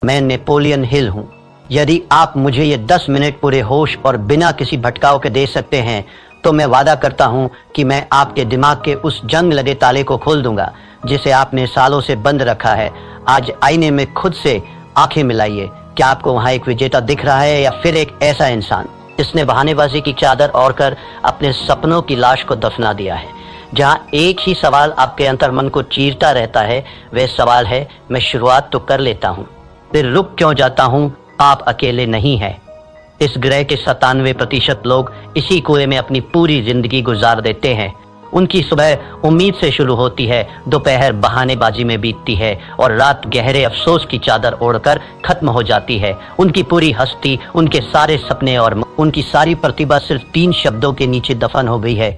मैं Napoleon Hill हूँ। यदि आप मुझे ये 10 मिनट पूरे होश और बिना किसी भटकाव के दे सकते हैं तो मैं वादा करता हूँ कि मैं आपके दिमाग के उस जंग लगे ताले को खोल दूंगा जिसे आपने सालों से बंद रखा है। आज आईने में खुद से आंखें मिलाइए। क्या आपको वहाँ एक विजेता दिख रहा है या फिर एक ऐसा इंसान जिसने बहानेबाजी की चादर ओढ़कर अपने सपनों की लाश को दफना दिया है? जहाँ एक ही सवाल आपके अंतर्मन को चीरता रहता है, वह सवाल है, मैं शुरुआत तो कर लेता हूँ, फिर रुक क्यों जाता हूँ? आप अकेले नहीं हैं। इस ग्रह के 97% लोग इसी कुएं में अपनी पूरी जिंदगी गुजार देते हैं। उनकी सुबह उम्मीद से शुरू होती है, दोपहर बहानेबाजी में बीतती है और रात गहरे अफसोस की चादर ओढ़कर खत्म हो जाती है। उनकी पूरी हस्ती, उनके सारे सपने और उनकी सारी प्रतिभा सिर्फ 3 शब्दों के नीचे दफन हो गई है।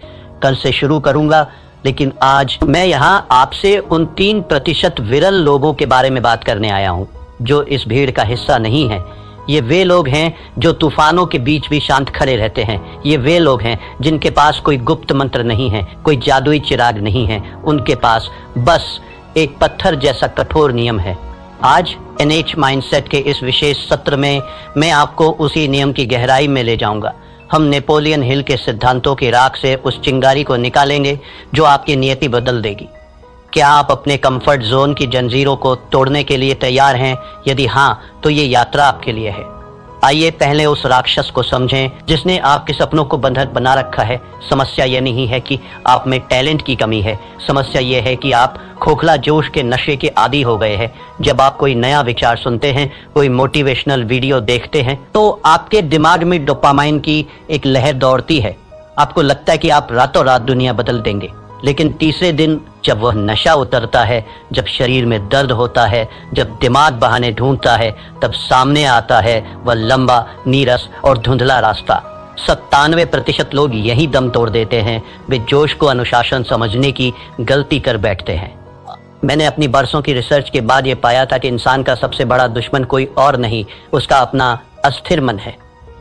कल से शुरू करूंगा, लेकिन आज मैं यहाँ आपसे उन 3% विरल लोगों के बारे में बात करने आया हूँ जो इस भीड़ का हिस्सा नहीं है। ये वे लोग हैं जो तूफानों के बीच भी शांत खड़े रहते हैं। ये वे लोग हैं जिनके पास कोई गुप्त मंत्र नहीं है, कोई जादुई चिराग नहीं है। उनके पास बस एक पत्थर जैसा कठोर नियम है। आज एनएच माइंडसेट के इस विशेष सत्र में मैं आपको उसी नियम की गहराई में ले जाऊंगा। हम नेपोलियन हिल के सिद्धांतों की राख से उस चिंगारी को निकालेंगे जो आपकी नियति बदल देगी। क्या आप अपने कंफर्ट जोन की जंजीरों को तोड़ने के लिए तैयार हैं? यदि हाँ, तो ये यात्रा आपके लिए है। आइए पहले उस राक्षस को समझें जिसने आपके सपनों को बंधक बना रखा है। समस्या ये नहीं है कि आप में टैलेंट की कमी है, समस्या ये है कि आप खोखला जोश के नशे के आदी हो गए हैं। जब आप कोई नया विचार सुनते हैं, कोई मोटिवेशनल वीडियो देखते हैं, तो आपके दिमाग में डोपामाइन की एक लहर दौड़ती है। आपको लगता है कि आप रातों रात दुनिया बदल देंगे। लेकिन तीसरे दिन जब वह नशा उतरता है, जब शरीर में दर्द होता है, जब दिमाग बहाने ढूंढता है, तब सामने आता है वह लंबा, नीरस और धुंधला रास्ता। 97% लोग यही दम तोड़ देते हैं। वे जोश को अनुशासन समझने की गलती कर बैठते हैं। मैंने अपनी बरसों की रिसर्च के बाद ये पाया था कि इंसान का सबसे बड़ा दुश्मन कोई और नहीं, उसका अपना अस्थिर मन है।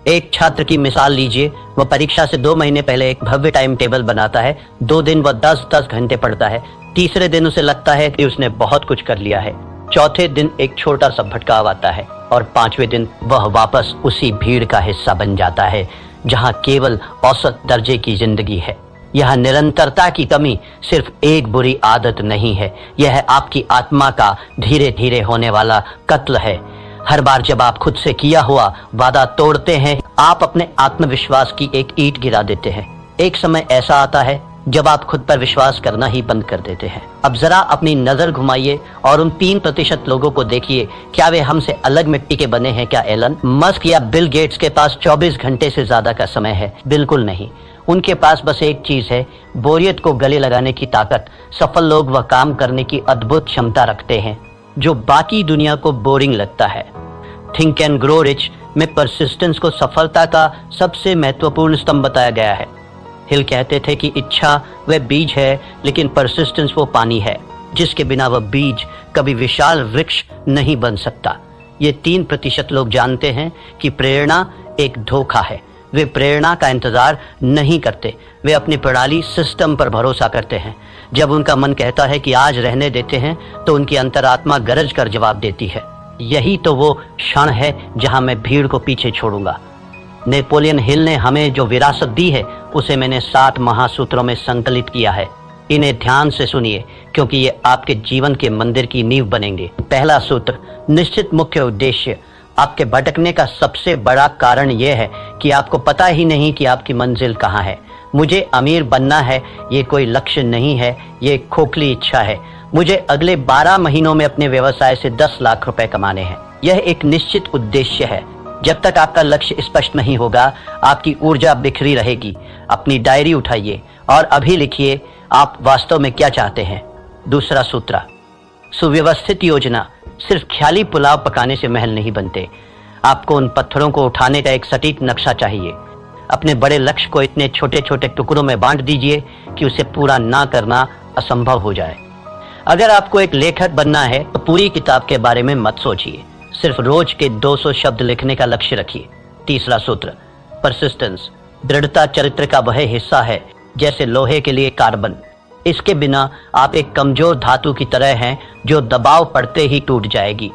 एक छात्र की मिसाल लीजिए। वह परीक्षा से 2 महीने पहले एक भव्य टाइम टेबल बनाता है। 2 दिन वह 10-10 घंटे पढ़ता है। तीसरे दिन उसे लगता है कि उसने बहुत कुछ कर लिया है। चौथे दिन एक छोटा सा भटकाव आता है और 5वें दिन वह वापस उसी भीड़ का हिस्सा बन जाता है जहां केवल औसत दर्जे की जिंदगी है। यह निरंतरता की कमी सिर्फ एक बुरी आदत नहीं है, यह आपकी आत्मा का धीरे धीरे होने वाला कत्ल है। हर बार जब आप खुद से किया हुआ वादा तोड़ते हैं, आप अपने आत्मविश्वास की एक ईंट गिरा देते हैं। एक समय ऐसा आता है जब आप खुद पर विश्वास करना ही बंद कर देते हैं। अब जरा अपनी नजर घुमाइए और उन 3% लोगों को देखिए। क्या वे हमसे अलग मिट्टी के बने हैं? क्या एलन मस्क या बिल गेट्स के पास 24 घंटे से ज्यादा का समय है? बिल्कुल नहीं। उनके पास बस एक चीज है, बोरियत को गले लगाने की ताकत। सफल लोग वह काम करने की अद्भुत क्षमता रखते हैं जो बाकी दुनिया को बोरिंग लगता है। थिंक एंड ग्रो रिच में परसिस्टेंस को सफलता का सबसे महत्वपूर्ण स्तंभ बताया गया है। हिल कहते थे कि इच्छा वह बीज है, लेकिन परसिस्टेंस वो पानी है जिसके बिना वह बीज कभी विशाल वृक्ष नहीं बन सकता। ये 3% लोग जानते हैं कि प्रेरणा एक धोखा है। वे प्रेरणा का इंतजार नहीं करते, वे अपनी प्रणाली सिस्टम पर भरोसा करते हैं। जब उनका मन कहता है कि आज रहने देते हैं, तो उनकी अंतरात्मा गरज कर जवाब देती है, यही तो वो क्षण है जहां मैं भीड़ को पीछे छोड़ूंगा। नेपोलियन हिल ने हमें जो विरासत दी है उसे मैंने 7 महासूत्रों में संकलित किया है। इन्हें ध्यान से सुनिए क्योंकि ये आपके जीवन के मंदिर की नींव बनेंगे। पहला सूत्र, निश्चित मुख्य उद्देश्य। आपके भटकने का सबसे बड़ा कारण यह है कि आपको पता ही नहीं कि आपकी मंजिल कहाँ है। मुझे अमीर बनना है, ये कोई लक्ष्य नहीं है, ये एक खोखली इच्छा है। मुझे अगले 12 महीनों में अपने व्यवसाय से 10 लाख रुपए कमाने हैं। यह एक निश्चित उद्देश्य है। जब तक आपका लक्ष्य स्पष्ट नहीं होगा, आपकी ऊर्जा बिखरी रहेगी। अपनी डायरी उठाइए और अभी लिखिए आप वास्तव में क्या चाहते हैं। दूसरा सूत्र, सुव्यवस्थित योजना। सिर्फ ख्याली पुलाव पकाने से महल नहीं बनते। आपको उन पत्थरों को उठाने का एक सटीक नक्शा चाहिए। अपने बड़े लक्ष्य को इतने छोटे छोटे टुकड़ों में बांट दीजिए कि उसे पूरा ना करना असंभव हो जाए। अगर आपको एक लेखक बनना है तो पूरी किताब के बारे में मत सोचिए, सिर्फ रोज के 200 शब्द लिखने का लक्ष्य रखिए। तीसरा सूत्र, परसिस्टेंस। दृढ़ता चरित्र का वह हिस्सा है जैसे लोहे के लिए कार्बन। इसके बिना आप एक कमजोर धातु की तरह हैं जो दबाव पड़ते ही टूट जाएगी।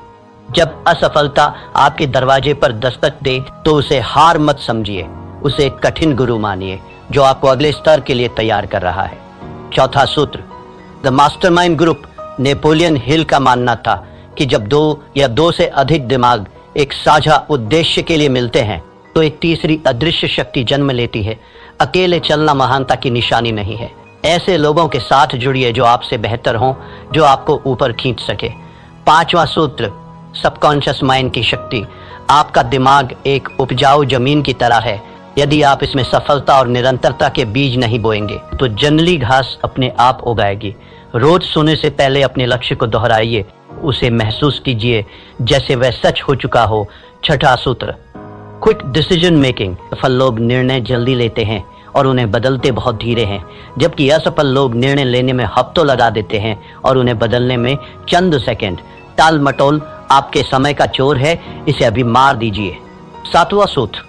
जब असफलता आपके दरवाजे पर दस्तक दे तो उसे हार मत समझिए, उसे एक कठिन गुरु मानिए जो आपको अगले स्तर के लिए तैयार कर रहा है। चौथा सूत्र, the mastermind group Napoleon Hill का मानना था कि जब दो या दो से अधिक दिमाग एक साझा उद्देश्य के लिए मिलते हैं तो एक तीसरी अदृश्य शक्ति जन्म लेती है। अकेले चलना महानता की निशानी नहीं है। ऐसे लोगों के साथ जुड़िए जो आपसे बेहतर हों, जो आपको ऊपर खींच सके। पांचवा सूत्र, सबकॉन्शियस माइंड की शक्ति। आपका दिमाग एक उपजाऊ जमीन की तरह है। यदि आप इसमें सफलता और निरंतरता के बीज नहीं बोएंगे तो जंगली घास अपने आप उगाएगी। रोज सोने से पहले अपने लक्ष्य को दोहराइए, उसे महसूस कीजिए जैसे वह सच हो चुका हो। छठा सूत्र, क्विक डिसीजन मेकिंग। सफल लोग निर्णय जल्दी लेते हैं और उन्हें बदलते बहुत धीरे हैं, जबकि असफल लोग निर्णय लेने में हफ्तों लगा देते हैं और उन्हें बदलने में चंद सेकंड। टाल मटोल आपके समय का चोर है, इसे अभी मार दीजिए। सातवां सूत्र,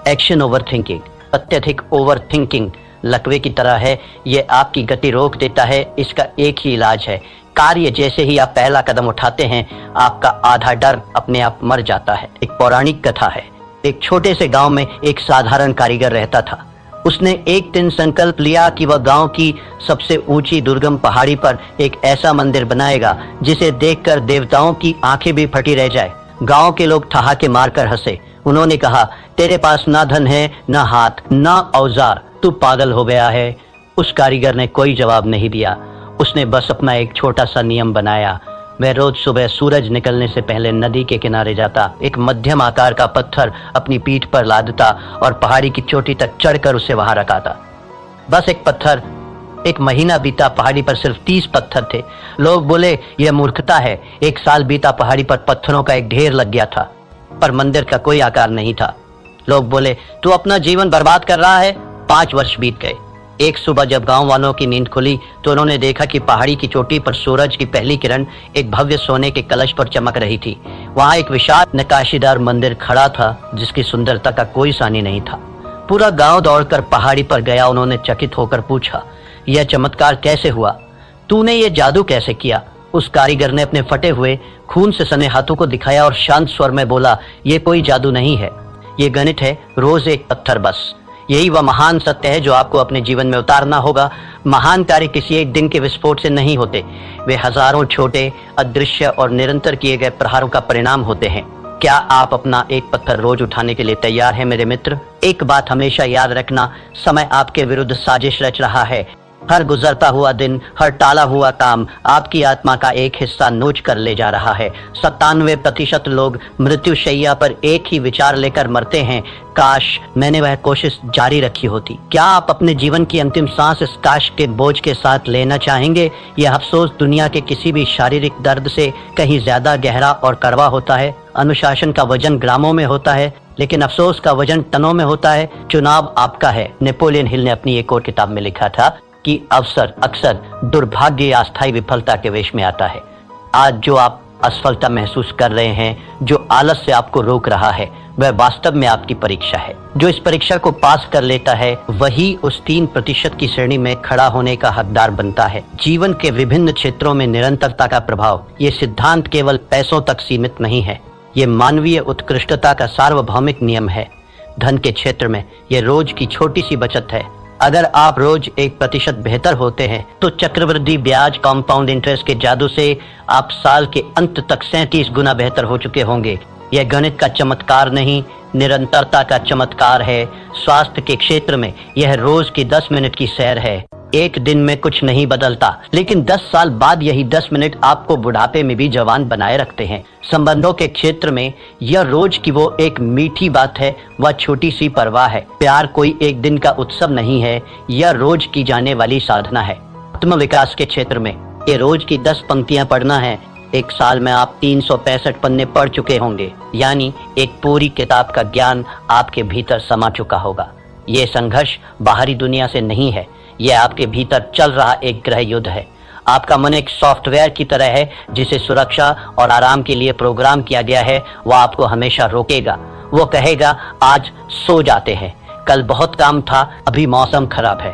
एक्शन ओवर थिंकिंग। अत्यधिक ओवर थिंकिंग लकवे की तरह है, ये आपकी गति रोक देता है। इसका एक ही इलाज है, कार्य जैसे ही आप पहला कदम उठाते हैं आपका आधा डर अपने आप मर जाता है। एक पौराणिक कथा है। एक छोटे से गांव में एक साधारण कारीगर रहता था। उसने एक दिन संकल्प लिया कि वह गांव की सबसे ऊंची दुर्गम पहाड़ी पर एक ऐसा मंदिर बनाएगा जिसे देखकर देवताओं की आंखें भी फटी रह जाए। गांव के लोग ठहाके मारकर हंसे। उन्होंने कहा, तेरे पास ना धन है, ना हाथ, ना औजार, तू पागल हो गया है। उस कारीगर ने कोई जवाब नहीं दिया। उसने बस अपना एक छोटा सा नियम बनाया। वह रोज सुबह सूरज निकलने से पहले नदी के किनारे जाता, एक मध्यम आकार का पत्थर अपनी पीठ पर लादता और पहाड़ी की चोटी तक चढ़कर उसे वहां रखाता। बस एक पत्थर। एक महीना बीता, पहाड़ी पर सिर्फ 30 पत्थर थे। लोग बोले, यह मूर्खता है। एक साल बीता, पहाड़ी पर पत्थरों का एक ढेर लग गया था, पर मंदिर का कोई आकार नहीं था। लोग बोले, तू अपना जीवन बर्बाद कर रहा है। 5 वर्ष बीत गए। एक सुबह जब गांव वालों की नींद खुली तो उन्होंने देखा कि पहाड़ी की चोटी पर सूरज की पहली किरण एक भव्य सोने के कलश पर चमक रही थी। वहां एक विशाल नक्काशीदार मंदिर खड़ा था जिसकी सुंदरता का कोई सानी नहीं था। पूरा गांव दौड़कर पहाड़ी पर गया। उन्होंने चकित होकर पूछा, यह चमत्कार कैसे हुआ? तूने ये जादू कैसे किया? उस कारीगर ने अपने फटे हुए खून से सने हाथों को दिखाया और शांत स्वर में बोला, ये कोई जादू नहीं है, ये गणित है, रोज एक पत्थर बस। यही वह महान सत्य है जो आपको अपने जीवन में उतारना होगा। महान कार्य किसी एक दिन के विस्फोट से नहीं होते, वे हजारों छोटे, अदृश्य और निरंतर किए गए प्रहारों का परिणाम होते हैं। क्या आप अपना एक पत्थर रोज उठाने के लिए तैयार हैं मेरे मित्र? एक बात हमेशा याद रखना, समय आपके विरुद्ध साजिश रच रहा है। हर गुजरता हुआ दिन, हर टाला हुआ काम आपकी आत्मा का एक हिस्सा नोच कर ले जा रहा है। 97% लोग मृत्युशैया पर एक ही विचार लेकर मरते हैं, काश मैंने वह कोशिश जारी रखी होती। क्या आप अपने जीवन की अंतिम सांस इस काश के बोझ के साथ लेना चाहेंगे? यह अफसोस दुनिया के किसी भी शारीरिक दर्द से कहीं ज्यादा गहरा और कड़वा होता है। अनुशासन का वजन ग्रामों में होता है, लेकिन अफसोस का वजन टनों में होता है। चुनाव आपका है। नेपोलियन हिल ने अपनी एक और किताब में लिखा था कि अवसर अक्सर दुर्भाग्य या अस्थायी विफलता के वेश में आता है। आज जो आप असफलता महसूस कर रहे हैं, जो आलस से आपको रोक रहा है, वह वास्तव में आपकी परीक्षा है। जो इस परीक्षा को पास कर लेता है वही उस 3% की श्रेणी में खड़ा होने का हकदार बनता है। जीवन के विभिन्न क्षेत्रों में निरंतरता का प्रभाव, ये सिद्धांत केवल पैसों तक सीमित नहीं है, ये मानवीय उत्कृष्टता का सार्वभौमिक नियम है। धन के क्षेत्र में ये रोज की छोटी सी बचत है। अगर आप रोज 1% बेहतर होते हैं तो चक्रवृद्धि ब्याज, कंपाउंड इंटरेस्ट के जादू से आप साल के अंत तक 37 गुना बेहतर हो चुके होंगे। यह गणित का चमत्कार नहीं, निरंतरता का चमत्कार है। स्वास्थ्य के क्षेत्र में यह रोज की 10 मिनट की सैर है। एक दिन में कुछ नहीं बदलता, लेकिन 10 साल बाद यही 10 मिनट आपको बुढ़ापे में भी जवान बनाए रखते हैं। संबंधों के क्षेत्र में यह रोज की वो एक मीठी बात है, वह छोटी सी परवाह है। प्यार कोई एक दिन का उत्सव नहीं है, यह रोज की जाने वाली साधना है। आत्म विकास के क्षेत्र में ये रोज की 10 पंक्तियां पढ़ना है। एक साल में आप 365 पन्ने पढ़ चुके होंगे, यानी एक पूरी किताब का ज्ञान आपके भीतर समा चुका होगा। ये संघर्ष बाहरी दुनिया से नहीं है, यह आपके भीतर चल रहा एक गृह युद्ध है। आपका मन एक सॉफ्टवेयर की तरह है जिसे सुरक्षा और आराम के लिए प्रोग्राम किया गया है। वह आपको हमेशा रोकेगा। वो कहेगा, आज सो जाते हैं, कल बहुत काम था, अभी मौसम खराब है।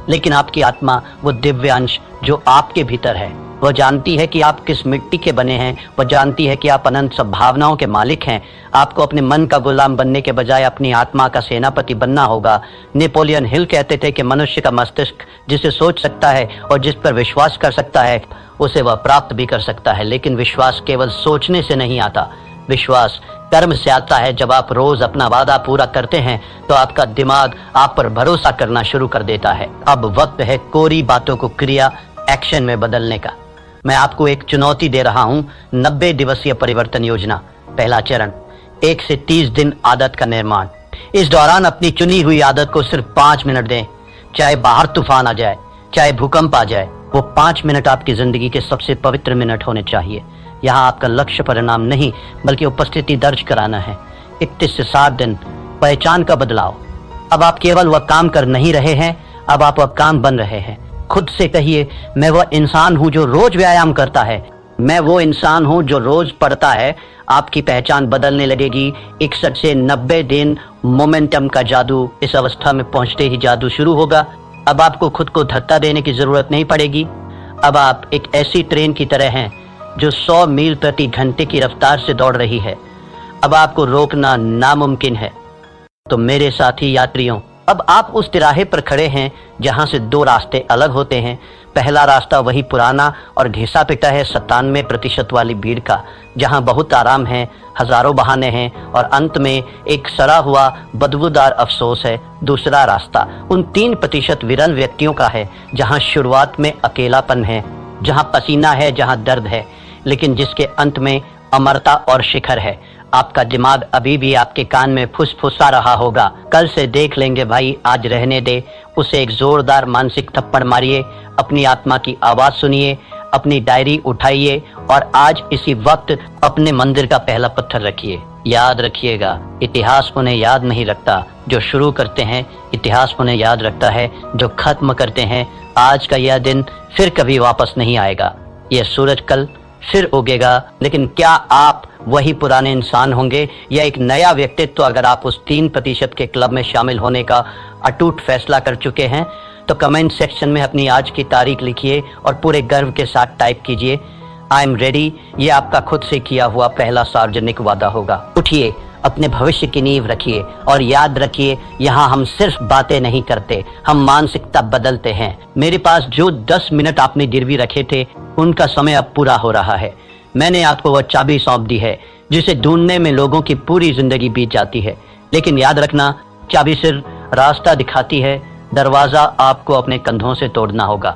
लेकिन आपकी आत्मा, वो दिव्य अंश जो आपके भीतर है, वह जानती है कि आप किस मिट्टी के बने हैं, वह जानती है कि आप अनंत संभावनाओं के मालिक हैं। आपको अपने मन का गुलाम बनने के बजाय अपनी आत्मा का सेनापति बनना होगा। नेपोलियन हिल कहते थे कि मनुष्य का मस्तिष्क जिसे सोच सकता है और जिस पर विश्वास कर सकता है उसे वह प्राप्त भी कर सकता है, लेकिन विश्वास केवल सोचने से नहीं आता। विश्वास कर्म से आता है। जब आप रोज अपना वादा पूरा करते हैं तो आपका दिमाग आप पर भरोसा करना शुरू कर देता है। अब वक्त है कोरी बातों को क्रिया एक्शन में बदलने का। मैं आपको एक चुनौती दे रहा हूं, 90 दिवसीय परिवर्तन योजना। पहला चरण, 1 से 30 दिन आदत का निर्माण। इस दौरान अपनी चुनी हुई आदत को सिर्फ 5 मिनट दें। चाहे बाहर तूफान आ जाए, चाहे भूकंप आ जाए, वो 5 मिनट आपकी जिंदगी के सबसे पवित्र मिनट होने चाहिए। यहाँ आपका लक्ष्य परिणाम नहीं बल्कि उपस्थिति दर्ज कराना है। 31 से 60 दिन, पहचान का बदलाव। अब आप केवल वह काम कर नहीं रहे हैं, अब आप वह काम बन रहे हैं। खुद से कहिए, मैं वह इंसान हूं जो रोज व्यायाम करता है, मैं वो इंसान हूं जो रोज पढ़ता है। आपकी पहचान बदलने लगेगी। 61 से 90 दिन मोमेंटम का जादू। इस अवस्था में पहुंचते ही जादू शुरू होगा। अब आपको खुद को धक्का देने की जरूरत नहीं पड़ेगी। अब आप एक ऐसी ट्रेन की तरह हैं जो 100 मील प्रति घंटे की रफ्तार से दौड़ रही है। अब आपको रोकना नामुमकिन है। तो मेरे साथी यात्रियों, अब आप उस तिराहे पर खड़े हैं जहां से 2 रास्ते अलग होते हैं। पहला रास्ता वही पुराना और घिसा पिटा है 97% वाली भीड़ का, जहां बहुत आराम है, हजारों बहाने हैं और अंत में एक सड़ा हुआ बदबूदार अफसोस है। दूसरा रास्ता उन 3% विरल व्यक्तियों का है जहां शुरुआत में अकेलापन है, जहां पसीना है, जहां दर्द है, लेकिन जिसके अंत में अमरता और शिखर है। आपका दिमाग अभी भी आपके कान में फुसफुसा रहा होगा, कल से देख लेंगे भाई, आज रहने दे। उसे एक जोरदार मानसिक थप्पड़ मारिए, अपनी आत्मा की आवाज सुनिए, अपनी डायरी उठाइए और आज इसी वक्त अपने मंदिर का पहला पत्थर रखिए। याद रखिएगा, इतिहास उन्हें याद नहीं रखता जो शुरू करते हैं, इतिहास उन्हें याद रखता है जो खत्म करते हैं। आज का यह दिन फिर कभी वापस नहीं आएगा। यह सूरज कल फिर उगेगा, लेकिन क्या आप वही पुराने इंसान होंगे या एक नया व्यक्तित्व? अगर आप उस 3% के क्लब में शामिल होने का अटूट फैसला कर चुके हैं तो कमेंट सेक्शन में अपनी आज की तारीख लिखिए और पूरे गर्व के साथ टाइप कीजिए, आई एम रेडी। ये आपका खुद से किया हुआ पहला सार्वजनिक वादा होगा। उठिए, अपने भविष्य की नींव रखिए और याद रखिए, यहाँ हम सिर्फ बातें नहीं करते, हम मानसिकता बदलते हैं। मेरे पास जो 10 मिनट आपने गिरवी रखे थे उनका समय अब पूरा हो रहा है। मैंने आपको वह चाबी सौंप दी है जिसे ढूंढने में लोगों की पूरी जिंदगी बीत जाती है, लेकिन याद रखना, चाबी सिर्फ रास्ता दिखाती है, दरवाजा आपको अपने कंधों से तोड़ना होगा।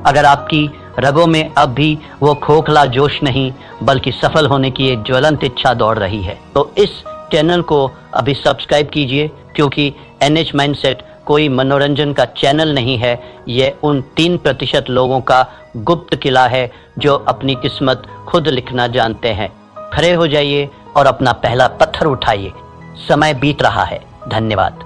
अगर आपकी रगों में अब भी वो खोखला जोश नहीं बल्कि सफल होने की एक ज्वलंत इच्छा दौड़ रही है तो इस चैनल को अभी सब्सक्राइब कीजिए, क्योंकि NH माइंडसेट कोई मनोरंजन का चैनल नहीं है। यह उन 3% लोगों का गुप्त किला है जो अपनी किस्मत खुद लिखना जानते हैं। खड़े हो जाइए और अपना पहला पत्थर उठाइए। समय बीत रहा है। धन्यवाद।